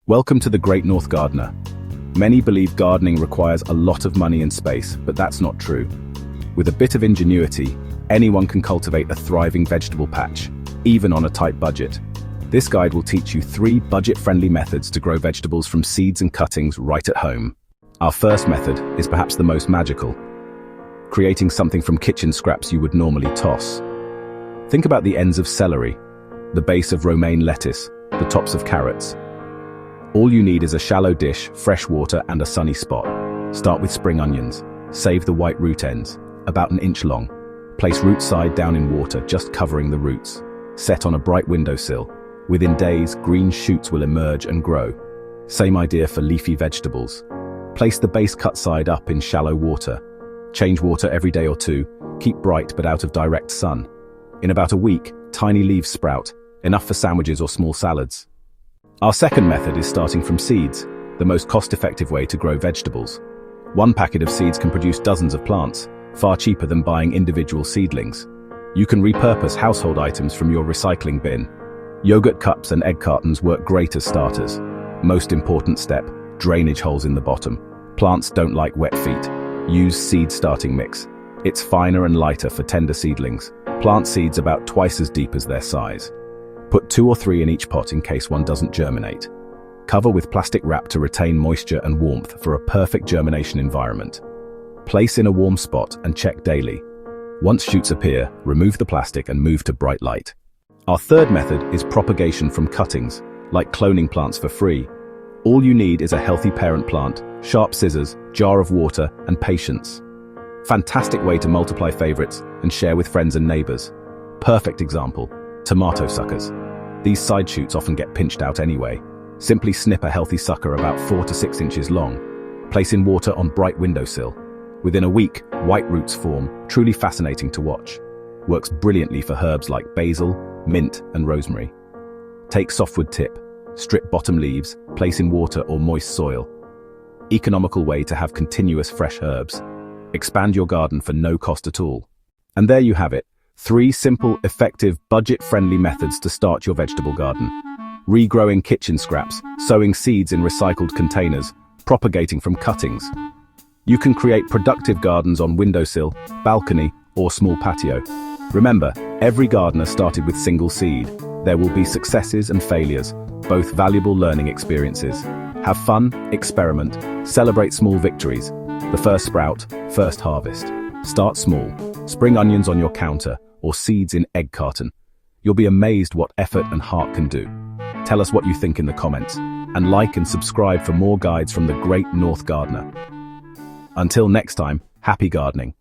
Welcome to the Great North Gardener. Many believe gardening requires a lot of money and space, but that's not true. With a bit of ingenuity, anyone can cultivate a thriving vegetable patch, even on a tight budget. This guide will teach you 3 budget-friendly methods to grow vegetables from seeds and cuttings right at home. Our first method is perhaps the most magical, creating something from kitchen scraps you would normally toss. Think about the ends of celery, the base of romaine lettuce, the tops of carrots. All you need is a shallow dish, fresh water, and a sunny spot. Start with spring onions. Save the white root ends, about an inch long. Place root side down in water, just covering the roots. Set on a bright windowsill. Within days, green shoots will emerge and grow. Same idea for leafy vegetables. Place the base cut side up in shallow water. Change water every day or 2. Keep bright but out of direct sun. In about a week, tiny leaves sprout, enough for sandwiches or small salads. Our second method is starting from seeds, the most cost-effective way to grow vegetables. 1 packet of seeds can produce dozens of plants, far cheaper than buying individual seedlings. You can repurpose household items from your recycling bin. Yogurt cups and egg cartons work great as starters. Most important step, drainage holes in the bottom. Plants don't like wet feet. Use seed starting mix. It's finer and lighter for tender seedlings. Plant seeds about twice as deep as their size. Put 2 or 3 in each pot in case one doesn't germinate. Cover with plastic wrap to retain moisture and warmth for a perfect germination environment. Place in a warm spot and check daily. Once shoots appear, remove the plastic and move to bright light. Our third method is propagation from cuttings, like cloning plants for free. All you need is a healthy parent plant, sharp scissors, jar of water, and patience. Fantastic way to multiply favorites and share with friends and neighbors. Perfect example, tomato suckers. These side shoots often get pinched out anyway. Simply snip a healthy sucker about 4 to 6 inches long. Place in water on bright windowsill. Within a week, white roots form, truly fascinating to watch. Works brilliantly for herbs like basil, mint, and rosemary. Take softwood tip, strip bottom leaves, place in water or moist soil. Economical way to have continuous fresh herbs. Expand your garden for no cost at all. And there you have it. 3 simple, effective, budget-friendly methods to start your vegetable garden. Regrowing kitchen scraps, sowing seeds in recycled containers, propagating from cuttings. You can create productive gardens on windowsill, balcony, or small patio. Remember, every gardener started with single seed. There will be successes and failures, both valuable learning experiences. Have fun, experiment, celebrate small victories. The first sprout, first harvest. Start small. Spring onions on your counter, or seeds in egg carton. You'll be amazed what effort and heart can do. Tell us what you think in the comments, and like and subscribe for more guides from the Great North Gardener. Until next time, happy gardening.